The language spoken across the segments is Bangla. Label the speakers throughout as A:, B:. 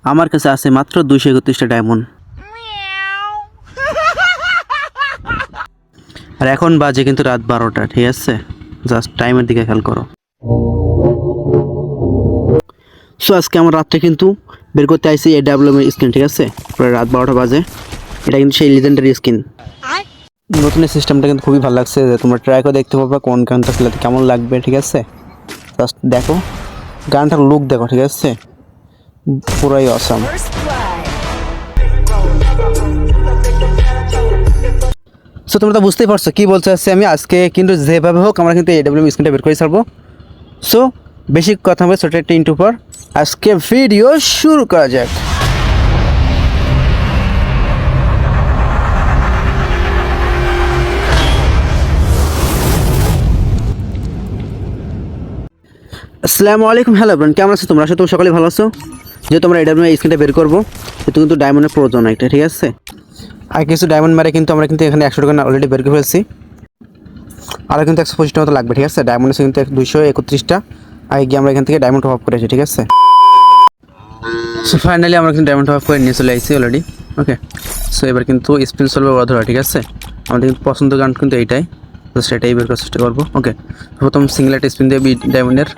A: আমার কাছে আছে মাত্র 231টা ডায়মন্ড। আর এখন বাজে কিন্তু রাত 12টা, ঠিক আছে? জাস্ট টাইমের দিকে খেয়াল করো। সো আজকে আমার রাত্রে কিন্তু বের করতে আইসি AWM এর স্কিন, ঠিক আছে? প্রায় রাত 12টা বাজে। এটা কিন্তু সেই লিজেন্ডারি স্কিন। নতুন সিস্টেমটা কিন্তু খুবই ভালো লাগছে, যে তোমরা ট্রাই করে দেখতে পারবে কোন গানটা খেলাতে কেমন লাগবে, ঠিক আছে? জাস্ট দেখো, গানটার লুক দেখো, ঠিক আছে? পুরাই অসাম। সো তোমরা তো বুঝতেই পারছো কী বলতে চাচ্ছি আমি। আজকে কিন্তু যেভাবে হোক আমরা কিন্তু AWM স্ক্রিনটা বের করে ছাড়বো। সো বেশি কথা হবে, ছোটো একটা ইন্টু পর আজকে ভিডিও শুরু করা যাক। আসসালামু আলাইকুম, হ্যালো ব্রান, কেমন আছো তোমরা? তোমরা সকালে ভালো আছো? যে তোমরা AWM স্ক্রিনটা বের করবো, সেটা কিন্তু ডায়মন্ডের প্রয়োজন একটা, ঠিক আছে? আর কিছু ডায়মন্ড মারে কিন্তু আমরা কিন্তু এখানে 100 টাকা অলরেডি বের করে ফেলছি। আরও কিন্তু 125টা মতো লাগবে, ঠিক আছে? ডায়মন্ড আছে কিন্তু 231টা। আগে গিয়ে আমরা এখান থেকে ডায়মন্ড টপ আপ করেছি, ঠিক আছে? সো ফাইনালি আমরা কিন্তু ডায়মন্ড টপ আপ করে নিয়ে চলে আসছি অলরেডি। ওকে, সো এবার কিন্তু স্পিন চলবে বড় ধরা, ঠিক আছে? আমাদের কিন্তু পছন্দের গান কিন্তু এইটাই, তো সেটাই বের করার চেষ্টা করবো। ওকে, প্রথম সিঙ্গেল একটা স্পিন দিয়ে ডায়মন্ডের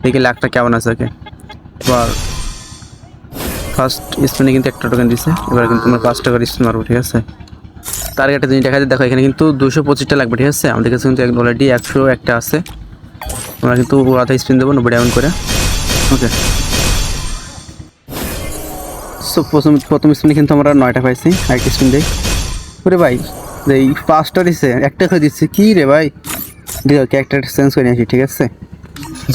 A: দেখি লাখটা কেমন আছে। ওকে, এবার ফার্স্ট স্পিনে কিন্তু একটা টোকেন দিচ্ছে। এবার কিন্তু আমরা 5 টাকার স্পিন মারবো, ঠিক আছে? টার্গেটটা তুমি দেখা যায়, দেখো এখানে কিন্তু 225টা লাগবে, ঠিক আছে? আমাদের কাছে কিন্তু অলরেডি 101টা আছে। আমরা কিন্তু আধা স্পিন দেবো 90 ডায়মন্ড করে। ওকে, সো প্রথম স্পিনে কিন্তু আমরা 9টা পাইছি। আরেকটা স্পিন দিই। ওরে ভাই, এই 5টা দিচ্ছে, একটা করে দিচ্ছে কি রে ভাই? দিও, ক্যারেক্টারটা চেঞ্জ করে নিয়ে আসি, ঠিক আছে?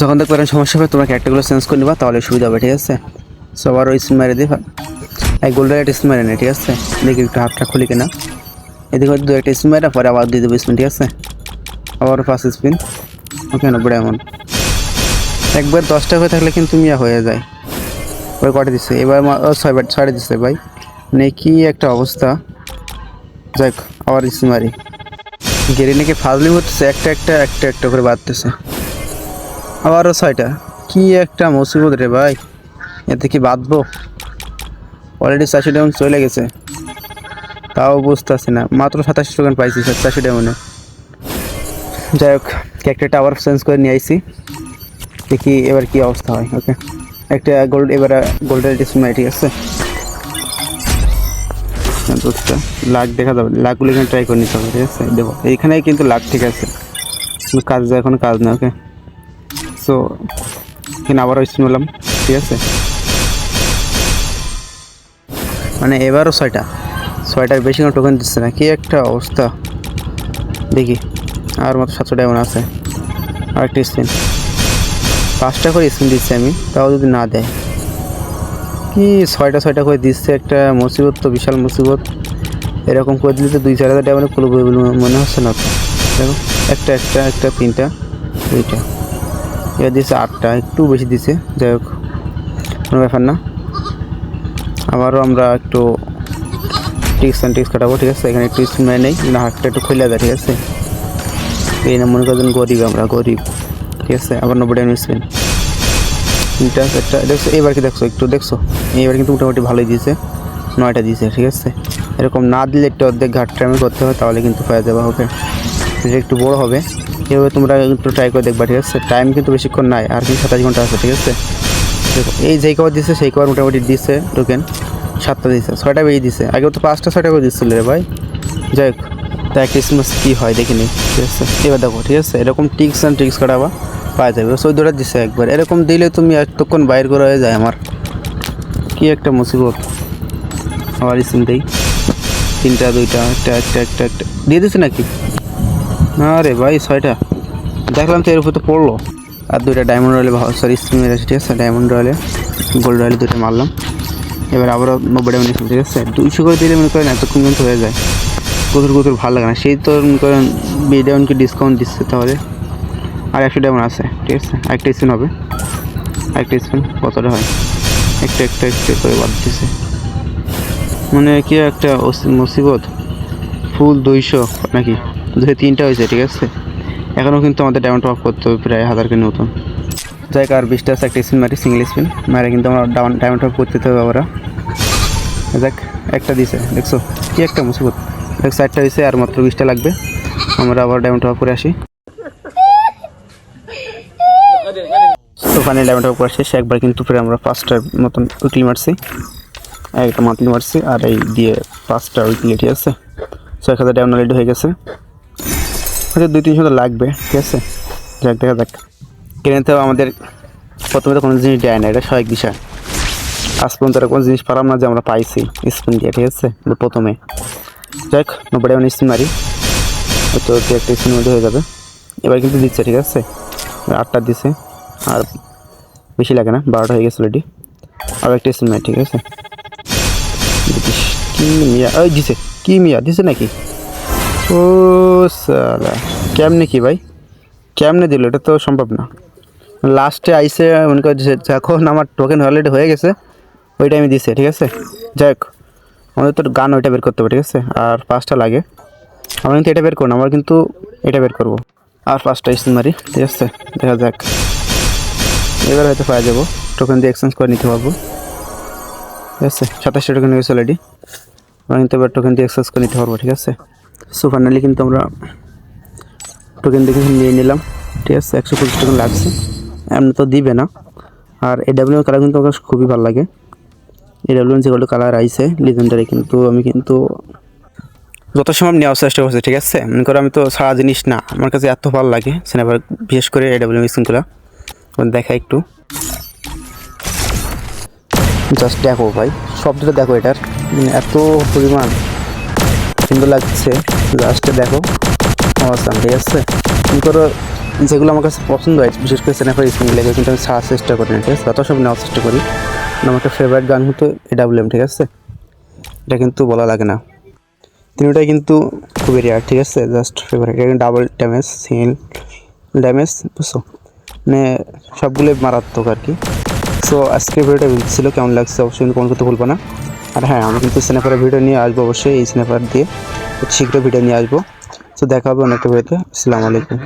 A: যখন দেখবে সমস্যা হবে তোমরা ক্যারেক্টারগুলো চেঞ্জ করে নেবা, তাহলে সুবিধা হবে, ঠিক আছে? সো আবার ওই স্পিন মেরে দিই, এই গোল্ডের একটা স্পিন মেরে নেই, ঠিক আছে? দেখি একটু হাতটা খুলি কিনা। এদিকে হয়তো 2 একটা স্পিন মেরে পরে আবার দিয়ে দেবো স্পিন, ঠিক আছে? আবার 5 স্পিন। ওকে, 90 ডায়মন্ড। একবার 10টা হয়ে থাকলে কিন্তু মিয়া হয়ে যায়। ওই কটা দিচ্ছে এবার? 6টা দিচ্ছে ভাই, মানে কি একটা অবস্থা। যাক, আবার স্পিন মারি। গেরি নাকি ফাজলি হচ্ছে, একটা করে বাড়তেছে। আবারও 6টা। কি একটা মুসিবত রে ভাই, এতে কি বাঁধবো? অলরেডি 400 ডায়মন্ড চলে গেছে, তাও বুঝতেছি না। মাত্র 27 টোকেন পাইছি 400 ডায়মন্ডে। যাই হোক, ক্যারেক্টারটা আবার চেঞ্জ করে নিয়ে আইছি, দেখি এবার কি অবস্থা হয়। ওকে, একটা গোল্ড, এবার গোল্ডের স্পিন মারি, ঠিক আছে? লাখ দেখা যাবে, লাখগুলো এখানে ট্রাই করে নিতে হবে, ঠিক আছে? দেবো এইখানে কিন্তু লাখ, ঠিক আছে? কাজ যায়, এখন কাজ না। ওকে, সো এখানে আবারও স্পিন হলাম, ঠিক আছে? মানে এবারও 6টার বেশি কোনো টোকেন দিচ্ছে না, কি একটা অবস্থা। দেখি আর মাত্র 700 ডায়মন্ড আছে। আরেকটা স্পিন, 5টা করে স্পিন দিচ্ছি আমি, তাও যদি না দেয়। কি 6টা করে দিচ্ছে, একটা মুসিবত তো, বিশাল মুসিবত। এরকম করে দিলে তো 2-4 হাজার ডায়মন্ডে খুলবো বলে মনে হচ্ছে না তো। দেখো, একটা 3টা 2টা, এবার দিচ্ছে 8টা, একটু বেশি দিচ্ছে। যাই হোক, কোনো ব্যাপার না। আবারও আমরা একটু টিক্স কাটাবো, ঠিক আছে? এখানে একটু স্পিন মেরে নেই, না হাতটা একটু খুলে দেয়, ঠিক আছে? এই না, মনে করেন গরিব, আমরা গরিব, ঠিক আছে? আবার 90 ডায়মন্ড স্পিন, 3টা 4টা। দেখছো এবার কি? একটু দেখছো, এবার কিন্তু মোটামুটি ভালোই দিয়েছে, 9টা দিয়েছে, ঠিক আছে? এরকম না দিলে একটু অর্ধেক ঘাটটা আমি করতে হয়, তাহলে কিন্তু হয়ে যাবে। ওকে, এটা একটু বড়ো হবে, এভাবে তোমরা একটু ট্রাই করে দেখবা, ঠিক আছে? টাইম কিন্তু বেশিক্ষণ নাই, আর কিন্তু 27 ঘন্টা আছে, ঠিক আছে? দেখো, এই যেই কবার দিচ্ছে সেই কবার মোটামুটি দিচ্ছে টোকেন। 7টা দিচ্ছে, 6টা বেরিয়ে দিচ্ছে। আগে তো 5টা 6টা করে দিচ্ছিল রে ভাই। যাই হোক, তা ক্রিসমাস কী হয় দেখিনি, ঠিক আছে? এবার দেখো, ঠিক আছে? এরকম ট্রিক্স কাটাবা, পাওয়া যাবে। 14টা দিচ্ছে একবার, এরকম দিলে তুমি এতক্ষণ বাইর করা হয়ে যায় আমার, কি একটা মুসিবত। আবার স্পিন দেই, 3টা 2টা, একটা দিয়ে দিচ্ছে নাকি? না রে ভাই, 6টা দেখলাম তো, এর উপর তো পড়লো। আর 2টা ডায়মন্ড রয়েলে, সরি স্পিন মেরেছে, ঠিক আছে? ডায়মন্ড রয়েলে, গোল্ড রয়েলে 2টা মারলাম। এবার আবারও 90 ডায়মন্ড, ঠিক আছে? 200 করে দিলে মনে করেন এতক্ষণ কিন্তু হয়ে যায়। গুতুর ভালো লাগে না, সেই তো মনে করেন ডায়মন্ডকে ডিসকাউন্ট দিচ্ছে, তাহলে আর 100 ডায়মন্ড আছে, ঠিক আছে? আরেকটা স্পিন হবে, আরেকটা স্পিন কতটা হয়? একটা একটা একটা করে বাদ দিছে, মানে কি একটা মুসিবত। ফুল 200 নাকি 203টা হয়েছে, ঠিক আছে। এখনও কিন্তু আমাদের ডায়মন্ড টপ করতে হবে প্রায় 1000 কের মতন। যাই আর 20টা আছে, একটা স্পিন মারি, সিঙ্গেল স্পিন মারে কিন্তু আমরা ডায়মন্ড টপ করতে হবে আবার। দেখ একটা দিছে, দেখছো কি একটা মুসিবত। দেখ 4টা হয়েছে, আর মাত্র 20টা লাগবে, আমরা আবার ডায়মন্ড টপ করে আসি। তো ফাইনালি ডায়মন্ড টপ করে শেষ একবার, কিন্তু ফিরে আমরা 5টার মতন উইকলি মারছি, একটা মান্থলি মারছি, আর এই দিয়ে 5টা উইকলি, ঠিক আছে। 6000 ডায়মন্ড রেডি হয়ে গেছে, হয়তো 2-3 সপ্তাহ লাগবে, ঠিক আছে। যাক দেখা যাক। কিনে তো আমাদের প্রথমে তো কোনো জিনিস দেয় না, এটা স্বাভাবিক বিষয়। আজ পর্যন্ত কোনো জিনিস পারাম না যে আমরা পাইছি স্পিন দিয়ে, ঠিক আছে। প্রথমে যাক 90 ডায়মন্ড স্পিন মারি, তো একটা স্পিন মধ্যে হয়ে যাবে। এবার কিন্তু দিচ্ছে, ঠিক আছে। 8টা দিছে, আর বেশি লাগে না, 12টা হয়ে গেছে অলরেডি। আর একটা স্পিন মারি, ঠিক আছে। কি মিয়া ওই দিছে, কি মিয়া দিছে নাকি? ও সালা, কেমনে কি ভাই, কেমনে দিল? এটা তো সম্ভব না। লাস্টে আইসে মনে কর যখন আমার টোকেন অলরেডি হয়ে গেছে, ওই টাইমে দিছে, ঠিক আছে। যাই হোক, আমাদের তো গান ওইটা বের করতে হবে, ঠিক আছে। আর 5টা লাগে, আমরা কিন্তু এটা বের করবো না, আমরা কিন্তু এটা বের করবো। আর 5টা স্পিন মারি, ঠিক আছে। দেখা যাক, এবার হয়তো পাওয়া যাবো, টোকেন দিয়ে এক্সচেঞ্জ করে নিতে পারবো, ঠিক আছে। 27টা টোকেন হয়ে গেছে অলরেডি, আমরা কিন্তু এবার টোকেন দিয়ে এক্সচেঞ্জ করে নিতে পারবো, ঠিক আছে। সো ফাইনালি কিন্তু আমরা টোকেন দেখে নিয়ে নিলাম, ঠিক আছে। 125 টোকেন লাগছে, এমনি তো দিবে না। আর এডাব্লিউ কালার কিন্তু আমার খুবই ভালো লাগে, এডাব্লিউ যেগুলো কালার আইছে লিজেন্ডারি, কিন্তু আমি কিন্তু যত সময় নেওয়ার চেষ্টা করছি, ঠিক আছে। মনে করো আমি তো সারা জিনিস না, আমার কাছে এত ভালো লাগে স্ন্যাপার, বিশেষ করে এডাব্লিউ স্কিনগুলো। দেখা একটু, জাস্ট দেখো ভাই, শব্দটা দেখো এটার, এত পরিমাণ সুন্দর লাগছে, জাস্ট দেখো অসাম, ঠিক আছে। মনে করো যেগুলো আমার কাছে পছন্দ হয়, বিশেষ করে স্ন্যাপার স্কিনগুলো, কিন্তু আমি ছাড়ার চেষ্টা করি না, ঠিক আছে। যত সব নেওয়ার চেষ্টা করি, আমার একটা ফেভারিট গান হতো এডাব্লিউএম, ঠিক আছে। এটা কিন্তু বলা লাগে না, তিনটাই কিন্তু খুবই রেয়ার, ঠিক আছে। জাস্ট ফেভারিট, এটা ডাবল ড্যামেজ, সিঙ্গেল ড্যামেজ, বুঝছো, মানে সবগুলোই মারাত্মক আর কি। সো আজকের ভিডিওটা ছিল, কেমন লাগছে অবশ্যই কিন্তু কমেন্ট করতে ভুলবো না। আর হ্যাঁ, আমি কিন্তু স্ন্যাপারের ভিডিও নিয়ে আসবো অবশ্যই, এই স্ন্যাপার দিয়ে শীঘ্র ভিডিও নিয়ে আসবো। সো দেখা হবে অন্য একটা ভিডিওতে। আসসালামু আলাইকুম।